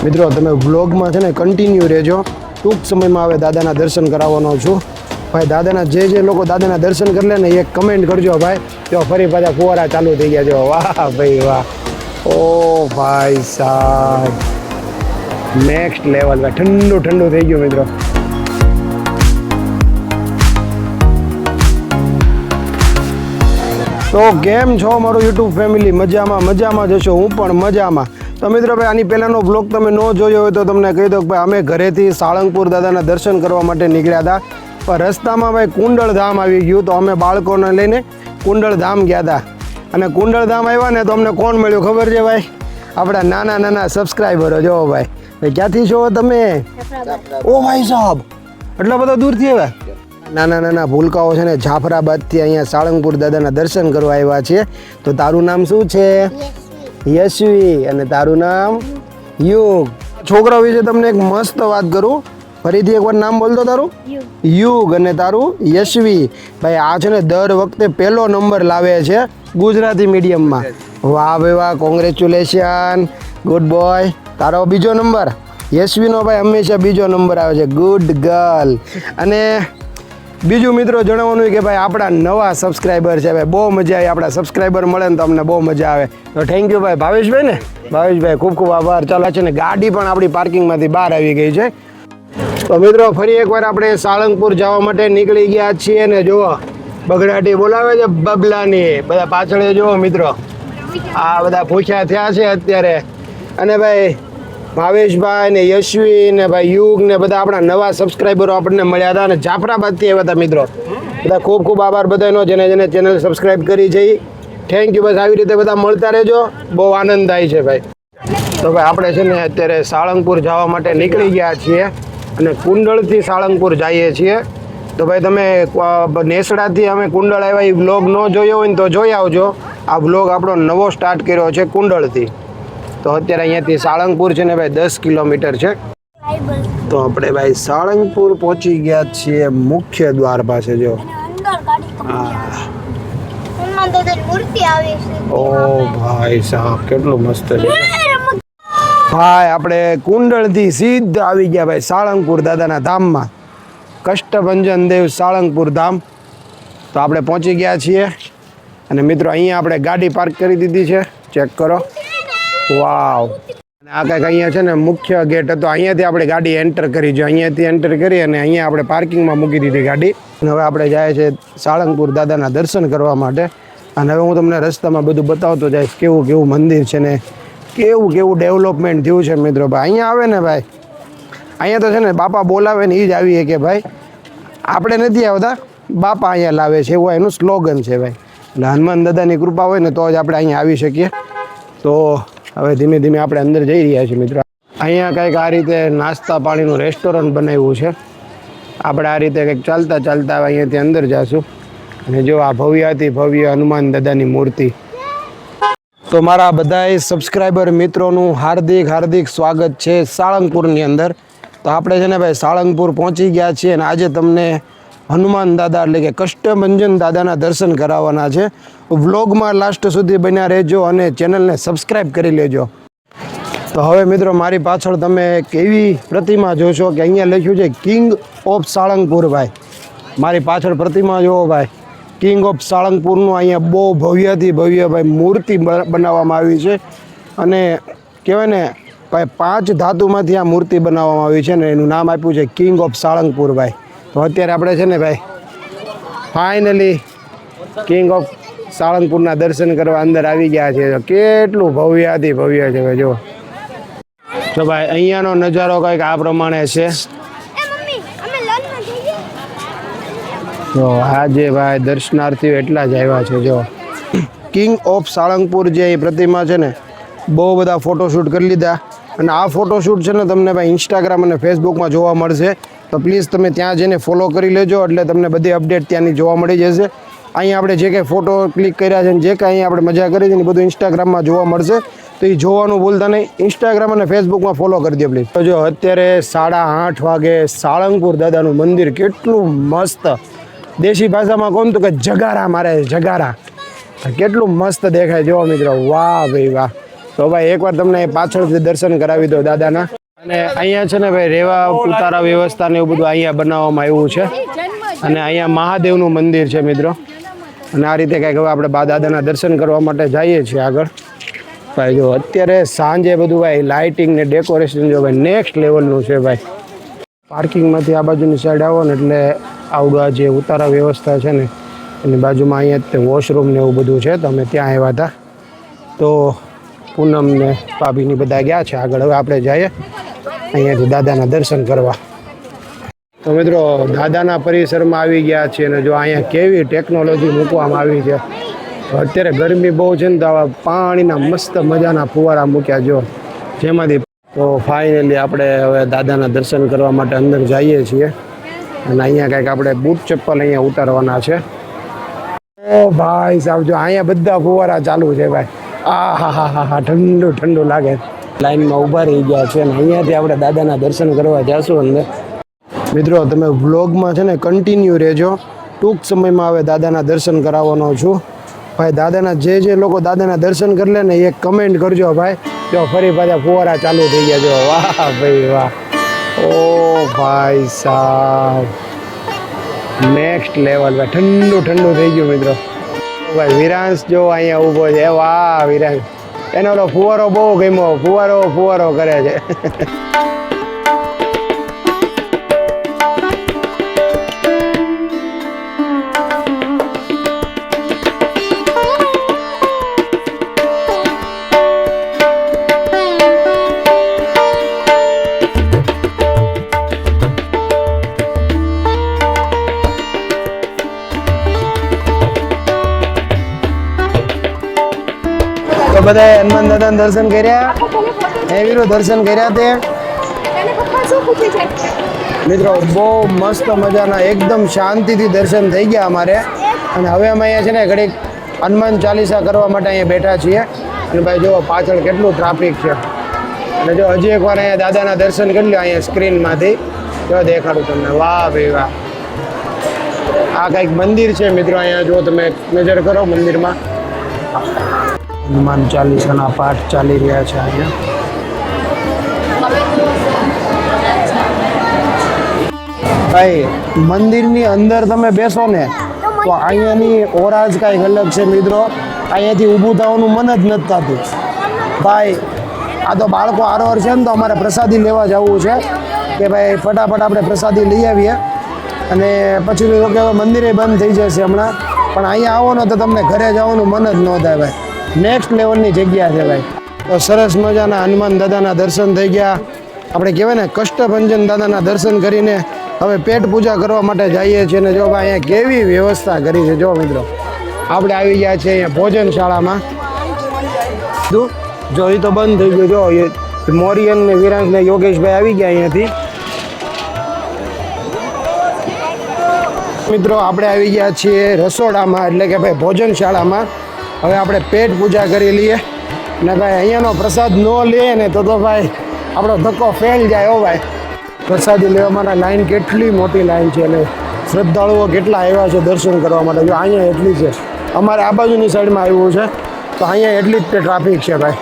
મિત્રો તમે વ્લોગમાં છે ને કન્ટિન્યુ રહેજો. ટૂંક સમયમાં હવે દાદાના દર્શન કરાવવાનો છું. ભાઈ દાદાના જે લોકો દાદાના દર્શન કરી લે ને એક કમેન્ટ કરજો ભાઈ. તો ફરી પાછા ફુવારા ચાલુ થઈ ગયા. જો વાહ ભાઈ વાહ, ઓ ભાઈ સાહેબ નેક્સ્ટ લેવલ ભાઈ, ઠંડુ ઠંડુ થઈ ગયું મિત્રો. તો કેમ છો મારું યુટ્યુબ ફેમિલી? મજામાં જશો, હું પણ મજામાં. તો મિત્રો ભાઈ આની પહેલાંનો બ્લોગ તમે ન જોયો હોય તો તમને કહી દો કે ભાઈ અમે ઘરેથી સાળંગપુર દાદાના દર્શન કરવા માટે નીકળ્યા હતા. પણ રસ્તામાં ભાઈ કુંડળ ધામ આવી ગયું, તો અમે બાળકોને લઈને કુંડળ ધામ ગયા હતા. અને કુંડળ ધામ આવ્યા ને તો અમને કોણ મળ્યું ખબર છે ભાઈ? આપણા નાના સબસ્ક્રાઈબરો. જો ભાઈ ક્યાંથી છો તમે? ઓ ભાઈ સાહેબ એટલા બધા દૂરથી આવ્યા? નાના ભૂલકાઓ છે ને જાફરાબાદથી અહીંયા સાળંગપુર દાદાના દર્શન કરવા આવ્યા છે. તો તારું નામ શું છે? યશવી. અને તારું નામ? યુગ. છોકરા વિશે તમને એક મસ્ત વાત કરું, ફરીથી એકવાર નામ બોલતો તારું? યુગ. અને તારું? યશવી. ભાઈ આ છે ને દર વખતે પહેલો નંબર લાવે છે ગુજરાતી મીડિયમમાં. વાહ ભાઈ વાહ, કોંગ્રેચ્યુલેશન, ગુડ બોય. તારો બીજો નંબર? યશવીનો ભાઈ હંમેશા બીજો નંબર આવે છે, ગુડ ગર્લ. અને બીજું મિત્રો જણાવવાનું કે ભાઈ આપણા નવા સબસ્ક્રાઈબર છે ભાઈ, બહુ મજા આવી. આપણા સબસ્ક્રાઈબર મળે ને તો અમને બહુ મજા આવે. તો થેન્ક યુ ભાઈ. ભાવેશભાઈ ને? ભાવેશભાઈ ખૂબ આભાર. ચાલો છે ને ગાડી પણ આપણી પાર્કિંગમાંથી બહાર આવી ગઈ છે. તો મિત્રો ફરી એકવાર આપણે સાળંગપુર જવા માટે નીકળી ગયા છીએ ને જુઓ બગડાટી બોલાવે છે બબલાની. બધા પાછળ જુઓ મિત્રો, આ બધા ભૂખ્યા થયા છે અત્યારે. અને ભાઈ ભાવેશભાઈ ને યશવી ને ભાઈ યુગ ને બધા આપણા નવા સબસ્ક્રાઈબરો આપણને મળ્યા હતા અને જાફરાબાદથી આવ્યા હતા મિત્રો. બધા ખૂબ આભાર બધાનો જેને ચેનલ સબસ્ક્રાઈબ કરી છે. Thank you. બસ આવી રીતે બધા મળતા રહેજો, બહુ આનંદ થાય છે ભાઈ. તો ભાઈ આપણે છે ને અત્યારે સાળંગપુર જવા માટે નીકળી ગયા છીએ અને કુંડળથી સાળંગપુર જઈએ છીએ. તો ભાઈ તમે નેસડાથી અમે કુંડળ આવ્યા એ વ્લોગ ન જોયો હોય ને તો જોઈ આવજો. આ વ્લોગ આપણો નવો સ્ટાર્ટ કર્યો છે કુંડળથી. તો અત્યારે અહીંયાથી સાળંગપુર છે ને ભાઈ 10 કિલોમીટર છે. તો આપણે ભાઈ સાળંગપુર પહોંચી ગયા છીએ મુખ્ય દ્વાર પાસે. જો ઓ ભાઈ સાહેબ કેટલું મસ્ત છે ભાઈ. આપણે કુંડળથી સીધા આવી ગયા ભાઈ સાળંગપુર દાદાના ધામમાં, કષ્ટભંજન દેવ સાળંગપુર ધામ. તો આપણે પહોંચી ગયા છીએ અને મિત્રો અહીંયા આપણે ગાડી પાર્ક કરી દીધી છે, ચેક કરો. વાવ. આ કંઈક અહીંયા છે ને મુખ્ય ગેટ હતો, અહીંયાથી આપણે ગાડી એન્ટર કરી છે. અહીંયાથી એન્ટર કરી અને અહીંયા આપણે પાર્કિંગમાં મૂકી દીધી ગાડી. અને હવે આપણે જાય છે સાળંગપુર દાદાના દર્શન કરવા માટે. અને હવે હું તમને રસ્તામાં બધું બતાવતો જઈશ કેવું મંદિર છે ને કેવું ડેવલપમેન્ટ થયું છે મિત્રો. ભાઈ અહીંયા આવે ને ભાઈ, અહીંયા તો છે ને બાપા બોલાવે ને એ જ આવીએ કે ભાઈ, આપણે નથી આવતા, બાપા અહીંયા લાવે છે, એવું એનું સ્લોગન છે ભાઈ. એટલે હનુમાન દાદાની કૃપા હોય ને તો જ આપણે અહીંયા આવી શકીએ. તો હવે ધીમે ધીમે આપણે અંદર જઈ રહ્યા છીએ મિત્રો. અહીંયા કંઈક આ રીતે નાસ્તા પાણીનું રેસ્ટોરન્ટ બનાવ્યું છે. આપણે આ રીતે કંઈક ચાલતા અહીંયાથી અંદર જઈશું. અને જો આ ભવ્ય હનુમાન દાદાની મૂર્તિ. તો મારા બધાય સબસ્ક્રાઈબર મિત્રોનું હાર્દિક સ્વાગત છે સાળંગપુરની અંદર. તો આપણે છે ને ભાઈ સાળંગપુર પહોંચી ગયા છીએ અને આજે તમને હનુમાન દાદા એટલે કે કષ્ટભંજન દાદાના દર્શન કરાવવાના છે. વ્લોગમાં લાસ્ટ સુધી બન્યા રહેજો અને ચેનલને સબસ્ક્રાઈબ કરી લેજો. તો હવે મિત્રો મારી પાછળ તમે એક એવી પ્રતિમા જોશો કે અહીંયા લખ્યું છે કિંગ ઓફ સાળંગપુર ભાઈ. મારી પાછળ પ્રતિમા જુઓ ભાઈ, કિંગ ઓફ સાળંગપુરનું. અહીંયા બહુ ભવ્ય ભાઈ મૂર્તિ બનાવવામાં આવી છે. અને કહેવાય ને ભાઈ 5 ધાતુમાંથી આ મૂર્તિ બનાવવામાં આવી છે ને એનું નામ આપ્યું છે કિંગ ઓફ સાળંગપુર ભાઈ. તો અત્યારે આપણે છે ને ભાઈ ફાઇનલી કિંગ ઓફ સાળંગપુરના દર્શન કરવા અંદર આવી ગયા છે. કેટલું ભવ્ય છે ભાઈ. જો તો ભાઈ અહીંયાનો નજારો કંઈક આ પ્રમાણે છે. જો આજે ભાઈ દર્શનાર્થીઓ એટલા જ આવ્યા છે. જો કિંગ ઓફ સાળંગપુર જે એ પ્રતિમા છે ને, બહુ બધા ફોટોશૂટ કરી લીધા. અને આ ફોટોશૂટ છે ને તમને ભાઈ ઇન્સ્ટાગ્રામ અને ફેસબુકમાં જોવા મળશે. તો પ્લીઝ તમે ત્યાં જઈને ફોલો કરી લેજો, એટલે તમને બધી અપડેટ ત્યાંની જોવા મળી જશે. અહીંયા આપણે જે કંઈ ફોટો ક્લિક કર્યા છે ને જે કાંઈ આપણે મજા કરી છે ને બધું ઇન્સ્ટાગ્રામમાં જોવા મળશે. તો એ જોવાનું ભૂલતા નહીં. ઇન્સ્ટાગ્રામ અને ફેસબુકમાં ફોલો કરી દો પ્લીઝ. તો જો અત્યારે 8:30 વાગે સાળંગપુર દાદાનું મંદિર કેટલું મસ્ત, દેશી ભાષામાં કહું તો કે જગારા મારે જગારા, કેટલું મસ્ત દેખાય. જો મિત્રો વાહ ભાઈ વાહ, તો ભાઈ એકવાર તમને પાછળથી દર્શન કરાવી દો દાદાના. અને અહીંયા છે ને ભાઈ રેવા ઉતારા વ્યવસ્થા ને એવું બધું અહીંયા બનાવવામાં આવ્યું છે. અને અહીંયા મહાદેવનું મંદિર છે મિત્રો. અને આ રીતે કંઈક હવે આપણે દાદાના દર્શન કરવા માટે જઈએ છીએ આગળ. ભાઈ જો અત્યારે સાંજે બધું ભાઈ લાઇટિંગ ને ડેકોરેશન જો ભાઈ નેક્સ્ટ લેવલનું છે ભાઈ. પાર્કિંગમાંથી આ બાજુની સાઈડ આવો ને એટલે આવડું આ જે ઉતારા વ્યવસ્થા છે ને એની બાજુમાં અહીંયા વોશરૂમ ને એવું બધું છે. તો અમે ત્યાં આવ્યા હતા. તો પૂનમ ને ભાભીની બધા ગયા છે આગળ. હવે આપણે જઈએ અહીંયાથી દાદાના દર્શન કરવા. તો મિત્રો દાદાના પરિસરમાં આવી ગયા છીએ અને જો અહીંયા કેવી ટેકનોલોજી મૂકવામાં આવી છે. અત્યારે ગરમી બહુ છે ને તો આવા પાણીના મસ્ત મજાના ફુવારા મૂક્યા જો જેમાંથી. તો ફાઇનલી આપણે હવે દાદાના દર્શન કરવા માટે અંદર જઈએ છીએ. અને અહીંયા કંઈક આપણે બૂટ ચપ્પલ અહીંયા ઉતારવાના છે. ઓ ભાઈ સાહેબ જો અહીંયા બધા ફુવારા ચાલુ છે ભાઈ. હા ઠંડુ ઠંડુ લાગે. લાઈનમાં ઊભા રહી ગયા છે અને અહીંયાથી આપણે દાદાના દર્શન કરવા જઈશું અંદર. મિત્રો તમે વ્લોગમાં છે ને કન્ટિન્યુ રહેજો. ટૂંક સમયમાં હવે દાદાના દર્શન કરાવવાનો છું ભાઈ. દાદાના જે લોકો દાદાના દર્શન કરી લે ને એક કમેન્ટ કરજો ભાઈ. જો ફરી પાછા ફુવારા ચાલુ થઈ ગયા. જો વાહ ભાઈ વાહ. ઓ ભાઈ સાહેબ નેક્સ્ટ લેવલ ભાઈ. ઠંડુ ઠંડુ થઈ ગયું મિત્રો. ભાઈ વિરાંશ જો અહીંયા ઊભો છે. વાહ વિરાંશ એનો ઓલો ફુવારો બહુ ગમ્યો. ફુવારો કરે છે. તો બધા હનુમાન દાદાના દર્શન કર્યા. હે વીરો દર્શન કર્યા તે મિત્રો બહુ મસ્ત મજાના એકદમ શાંતિથી દર્શન થઈ ગયા અમારે. અને હવે અમે અહીંયા છે ને ઘડીક હનુમાન ચાલીસા કરવા માટે અહીંયા બેઠા છીએ. અને ભાઈ જો પાછળ કેટલું ટ્રાફિક છે. અને જો હજી એકવાર અહીંયા દાદાના દર્શન કરી લો અહીંયા સ્ક્રીનમાંથી. જો દેખાડું તમને. વાહ ભાઈ વાહ. આ કંઈક મંદિર છે મિત્રો. અહીંયા જો તમે નજર કરો મંદિરમાં હનુમાન ચાલીસાના પાઠ ચાલી રહ્યા છે અહીંયા. ભાઈ મંદિરની અંદર તમે બેસો ને તો અહીંયાની ઓરા જ કાંઈક અલગ છે મિત્રો. અહીંયાથી ઊભું થવાનું મન જ નથી થતું ભાઈ. આ તો બાળકો આરોહર છે ને તો અમારે પ્રસાદી લેવા જવું છે કે ભાઈ ફટાફટ આપણે પ્રસાદી લઈ આવીએ. અને પછી તો કે હવે મંદિરે બંધ થઈ જશે હમણાં. પણ અહીંયા આવો ને તો તમને ઘરે જવાનું મન જ ન થાય ભાઈ. નેક્સ્ટ લેવલની જગ્યા છે ભાઈ. તો સરસ મજાના હનુમાન દાદાના દર્શન થઈ ગયા. આપણે કહેવાય ને કષ્ટભંજન દાદાના દર્શન કરીને હવે પેટ પૂજા કરવા માટે જઈએ છીએ. ને જો ભાઈ અહીંયા કેવી વ્યવસ્થા કરી છે જો મિત્રો. આપણે આવી ગયા છીએ અહીંયા ભોજનશાળામાં. જો એ તો બંધ થઈ ગયું. જો મોરિયન ને વિરાંશ ને યોગેશભાઈ આવી ગયા અહીંયાથી. મિત્રો આપણે આવી ગયા છીએ રસોડામાં એટલે કે ભાઈ ભોજનશાળામાં. હવે આપણે પેટ પૂજા કરી લઈએ. ને ભાઈ અહીંયાનો પ્રસાદ ન લઈએ ને તો ભાઈ આપણો ધક્કો ફેલ જાય. હો ભાઈ પ્રસાદી લેવા માટે લાઈન કેટલી મોટી લાઈન છે. અને શ્રદ્ધાળુઓ કેટલા આવ્યા છે દર્શન કરવા માટે. જો અહીંયા એટલી છે. અમારે આ બાજુની સાઈડમાં આવ્યું છે તો અહીંયા એટલી જ ટ્રાફિક છે ભાઈ.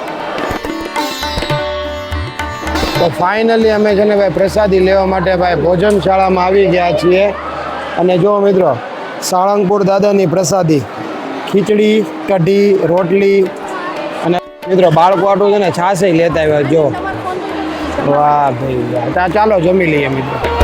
તો ફાઇનલી અમે છે ને ભાઈ પ્રસાદી લેવા માટે ભાઈ ભોજનશાળામાં આવી ગયા છીએ. અને જો મિત્રો સાળંગપુર દાદાની પ્રસાદી ખીચડી કઢી રોટલી. અને મિત્રો બાળકો આટલું છે ને છાશે લેતા આવ્યા જો. વાહ ભાઈ વાહ. ચાલો જમી લઈએ મિત્રો.